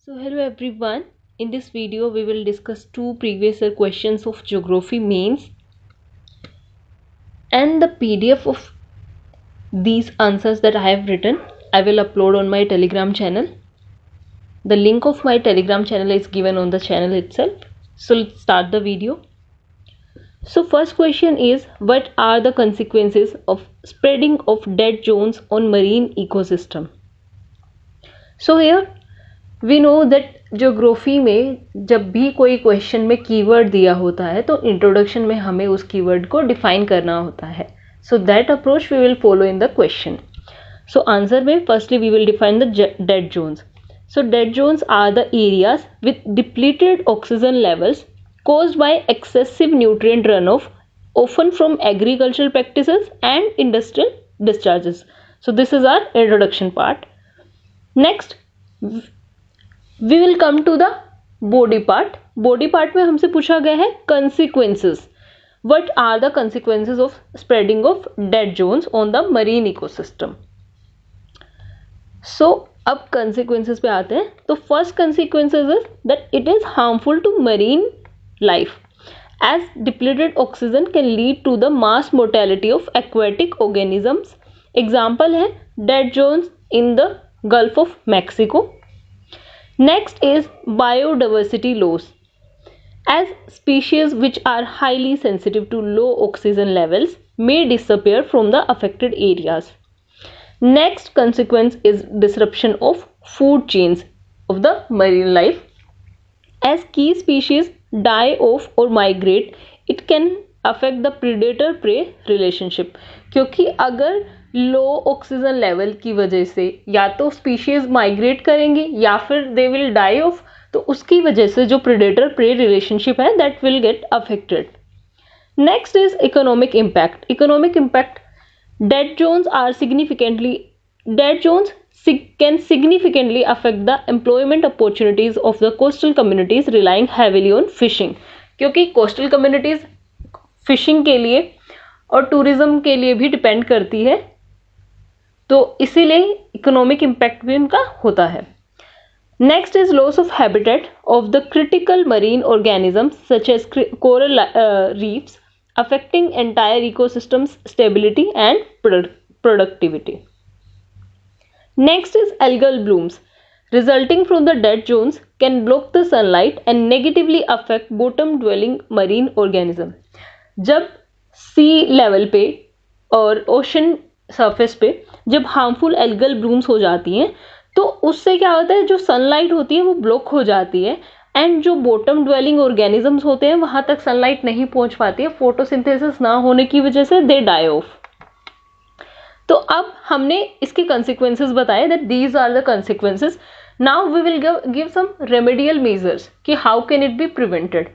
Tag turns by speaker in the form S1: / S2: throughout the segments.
S1: So hello everyone. In this video we will discuss two previous year questions of geography mains, and the PDF of these answers that I have written I will upload on my Telegram channel. The link of my Telegram channel is given on the channel itself. So let's start the video. So first question is, what are the consequences of spreading of dead zones on marine ecosystem? So here we know that geography में जब भी कोई question में keyword दिया होता है तो introduction में हमें उस कीवर्ड को डिफाइन करना होता है. So that approach we will follow in the question. So answer में firstly we will define the dead zones. So dead zones are the areas with depleted oxygen levels caused by excessive nutrient runoff, often from agricultural practices and industrial discharges. So this is our introduction part. Next, we will come to the body part. Body part में हमसे पूछा गया है consequences. What are the consequences of spreading of dead zones on the marine ecosystem? So अब consequences पे आते हैं. तो first consequences is that it is harmful to marine life, as depleted oxygen can lead to the mass mortality of aquatic organisms. Example है dead zones in the Gulf of Mexico. Next is biodiversity loss, as species which are highly sensitive to low oxygen levels may disappear from the affected areas. Next consequence is disruption of food chains of the marine life, as key species die off or migrate. It can affect the predator prey relationship, क्योंकि अगर लो oxygen level की वजह से या तो species migrate करेंगे या फिर दे विल डाई ऑफ, तो उसकी वजह से जो प्रेडेटर प्रे रिलेशनशिप है that will get affected. Next is economic impact. Economic impact, dead zones are dead zones can significantly affect the employment opportunities of the coastal communities relying heavily on fishing, क्योंकि coastal communities fishing के लिए और tourism के लिए भी depend करती है, तो इसीलिए इकोनॉमिक इम्पैक्ट भी उनका होता है. Next is loss of habitat of the critical marine organisms such as coral reefs, affecting entire ecosystems stability and productivity. Next is algal blooms resulting from the dead zones can block the sunlight and negatively affect bottom dwelling marine organism. जब सी level पे और ocean surface पे जब harmful algal blooms हो जाती हैं तो उससे क्या होता है, जो सनलाइट होती है वो ब्लॉक हो जाती है एंड जो बॉटम ड्वेलिंग ऑर्गेनिजम्स होते हैं वहां तक सनलाइट नहीं पहुंच पाती है. फोटोसिंथेसिस ना होने की वजह से दे डाई ऑफ. तो अब हमने इसके consequences बताए that these are the consequences. Now we will give some remedial measures कि how can it be prevented.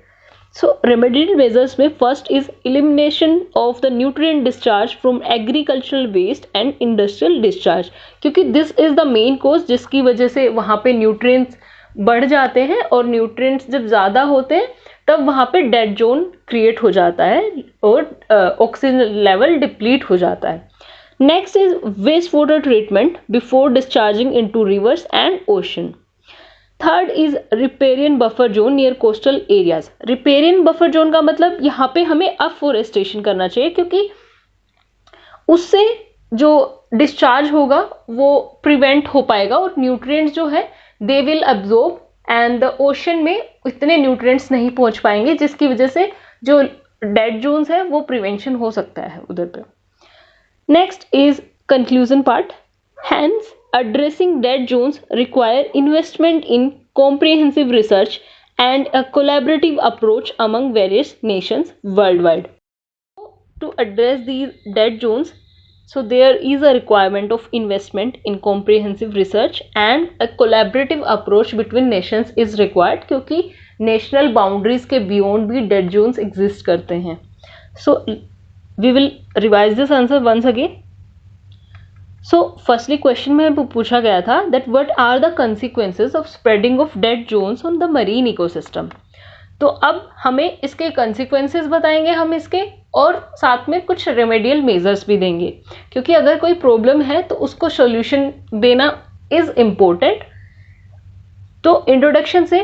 S1: So remedial measures में first is elimination of the nutrient discharge from agricultural waste and industrial discharge, क्योंकि this is the main cause जिसकी वजह से वहाँ पे nutrients बढ़ जाते हैं और nutrients जब ज़्यादा होते हैं तब वहाँ पे dead zone create हो जाता है और oxygen level deplete हो जाता है. Next is wastewater treatment before discharging into rivers and ocean. Third is riparian buffer zone near coastal areas. Riparian buffer zone का मतलब यहाँ पे हमें afforestation करना चाहिए, क्योंकि उससे जो डिस्चार्ज होगा वो प्रिवेंट हो पाएगा और न्यूट्रिएंट्स जो है they will absorb and the ocean में इतने न्यूट्रिएंट्स नहीं पहुंच पाएंगे, जिसकी वजह से जो डेड जोन्स है वो प्रिवेंशन हो सकता है उधर पे. Next is conclusion part. Hence, addressing dead zones require investment in comprehensive research and a collaborative approach among various nations worldwide. To address these dead zones, so there is a requirement of investment in comprehensive research and a collaborative approach between nations is required, क्योंकि national boundaries के beyond भी dead zones exist करते हैं. So we will revise this answer once again. So firstly question में पूछा गया था that what are the consequences of spreading of dead zones on the marine ecosystem. तो अब हमें इसके consequences बताएंगे हम इसके, और साथ में कुछ remedial measures भी देंगे, क्योंकि अगर कोई problem है तो उसको solution देना is important. तो इंट्रोडक्शन से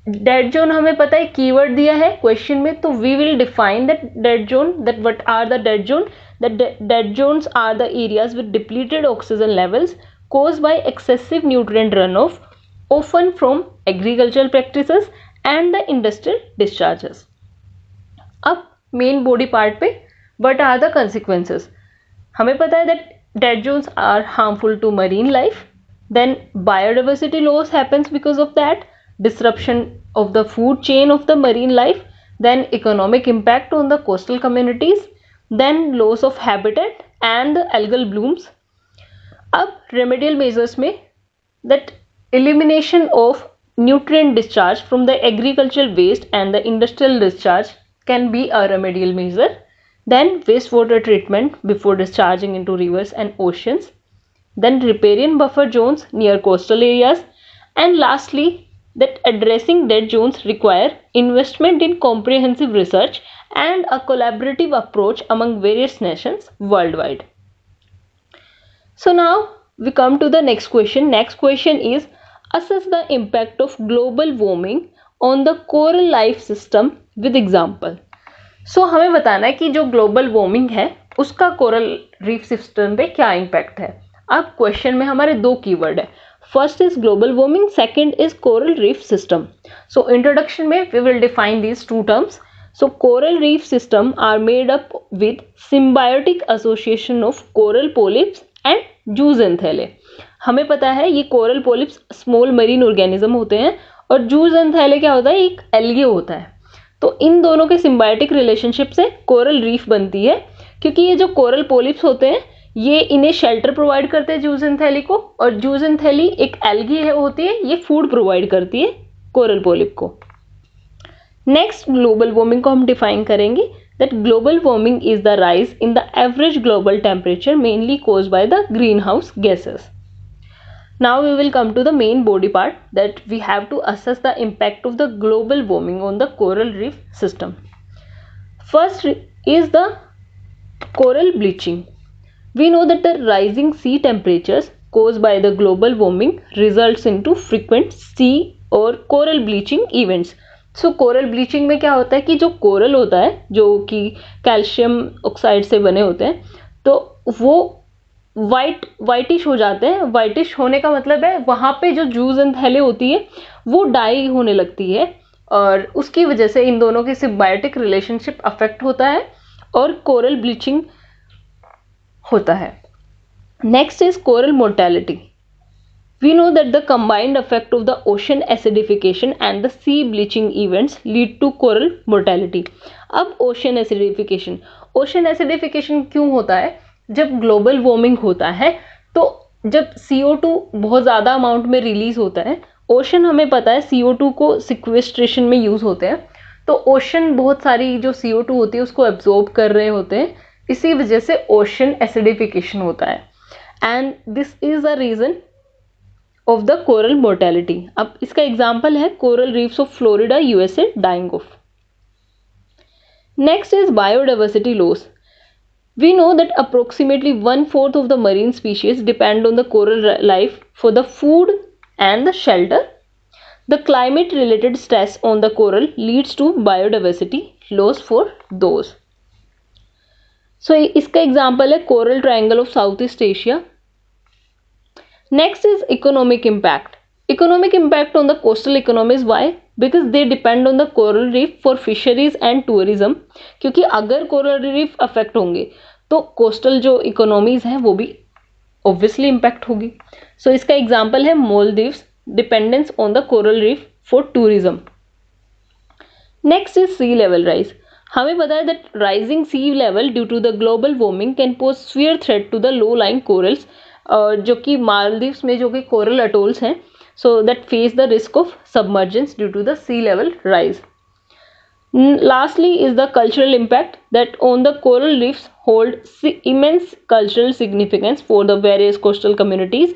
S1: डेड जोन हमें पता है, कीवर्ड दिया है क्वेश्चन में, तो we will define that dead zone, that what are the dead zone. The dead zones are the areas with depleted oxygen levels caused by excessive nutrient runoff, often from agricultural practices and the industrial discharges. अब main body part पे what are the consequences? हमें पता है that dead zones are harmful to marine life, then biodiversity loss happens because of that, disruption of the food chain of the marine life, then economic impact on the coastal communities, then loss of habitat and the algal blooms. अब remedial measures में that elimination of nutrient discharge from the agricultural waste and the industrial discharge can be a remedial measure. Then wastewater treatment before discharging into rivers and oceans. Then riparian buffer zones near coastal areas. And lastly, that addressing dead zones require investment in comprehensive research and a collaborative approach among various nations worldwide. So now we come to the next question. Next question is, assess the impact of global warming on the coral life system with example. So हमें बताना है कि जो global warming है उसका coral reef system पे क्या impact है. अब क्वेश्चन में हमारे दो कीवर्ड है, first is global warming, second is coral reef system. So introduction में we will define these two terms. So coral reef system are made up with symbiotic association of coral polyps and zooxanthellae. हमें पता है ये coral polyps small marine organism होते हैं और zooxanthellae क्या होता है, एक एल्गे होता है. तो इन दोनों के सिम्बायोटिक रिलेशनशिप से कोरल रीफ बनती है, क्योंकि ये जो कोरल पोलिप्स होते हैं ये इन्हें शेल्टर प्रोवाइड करते हैं zooxanthellae को, और zooxanthellae एक एल्गी होती है, ये फूड प्रोवाइड करती है कोरल पोलिप को. नेक्स्ट ग्लोबल वार्मिंग को हम डिफाइन करेंगे that global warming is the rise in the average global temperature mainly caused by the greenhouse gases. Now we will come to the main body part, that we have to assess the impact of the global warming on the coral reef system. First is the coral bleaching. We know that the rising sea temperatures caused by the global warming results into frequent sea or coral bleaching events. So coral bleaching में क्या होता है कि जो coral होता है जो कि कैल्शियम ऑक्साइड से बने होते हैं, तो वो वाइटिश हो जाते हैं. वाइटिश होने का मतलब है वहाँ पे जो zooxanthellae होती है वो डाई होने लगती है, और उसकी वजह से इन दोनों की सिम्बायोटिक रिलेशनशिप अफेक्ट होता है और कोरल ब्लीचिंग होता है. Next is coral mortality. We know that the combined effect of the ocean acidification and the sea bleaching events lead to coral mortality. अब ocean acidification क्यों होता है? जब ग्लोबल वार्मिंग होता है तो जब CO2 बहुत ज़्यादा अमाउंट में रिलीज होता है, ओशन हमें पता है CO2 को सिक्वेस्ट्रेशन में यूज़ होते हैं, तो ओशन बहुत सारी जो CO2 होती है उसको एब्जॉर्ब कर रहे होते हैं, इसी वजह से ओशन एसिडिफिकेशन होता है. And this is the reason of the coral mortality. अब इसका एग्जाम्पल है coral reefs of Florida USA dying off. Next is biodiversity loss. We know that approximately 1/4 of the marine species depend on the coral life for the food and the shelter. The climate related stress on the coral leads to biodiversity loss for those. So इसका example है coral triangle of south east Asia. Next is economic impact. Economic impact on the coastal economies. Why? Because they depend on the coral reef for fisheries and tourism. क्योंकि अगर coral reef affect होंगे तो coastal जो economies हैं वो भी obviously impact होगी. So इसका example है Maldives dependence on the coral reef for tourism. Next is sea level rise. हमें पता है that rising sea level due to the global warming can pose severe threat to the low lying corals. जो कि मालदीव्स में जो कि coral atolls हैं, so that face the risk of submergence due to the sea level rise. Lastly is the cultural impact that on the coral reefs hold immense cultural significance for the various coastal communities.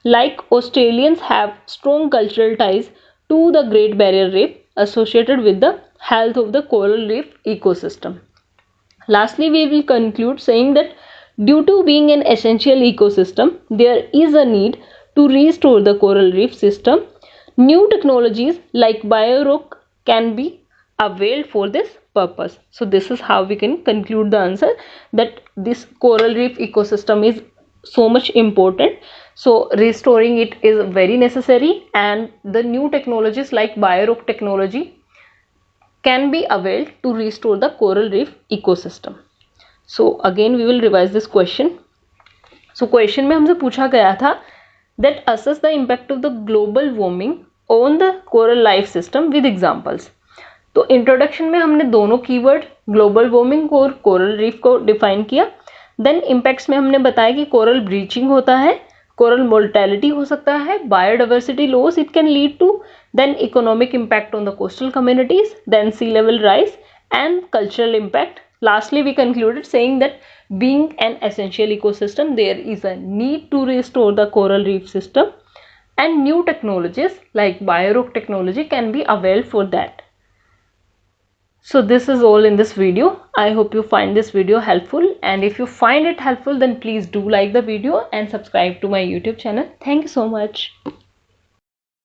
S1: Like Australians have strong cultural ties to the Great Barrier Reef associated with the health of the coral reef ecosystem. Lastly, we will conclude saying that due to being an essential ecosystem, there is a need to restore the coral reef system. New technologies like BioRock can be availed for this purpose. So this is how we can conclude the answer, that this coral reef ecosystem is so much important, so restoring it is very necessary, and the new technologies like BioRock technology can be availed to restore the coral reef ecosystem. So again we will revise this question. So question में हमसे पूछा गया था that assess the impact of the global warming on the coral life system with examples. तो introduction में हमने दोनों keyword global warming और कोरल रीफ को डिफाइन किया. देन इम्पैक्ट्स में हमने बताया कि कोरल ब्लीचिंग होता है, कोरल मोर्टेलिटी हो सकता है, biodiversity loss it can lead to, then economic impact on the coastal communities, then sea level rise and cultural impact. Lastly, we concluded saying that being an essential ecosystem, there is a need to restore the coral reef system, and new technologies like BioRock technology can be availed for that. So this is all in this video. I hope you find this video helpful, and if you find it helpful, then please do like the video and subscribe to my YouTube channel. Thank you so much.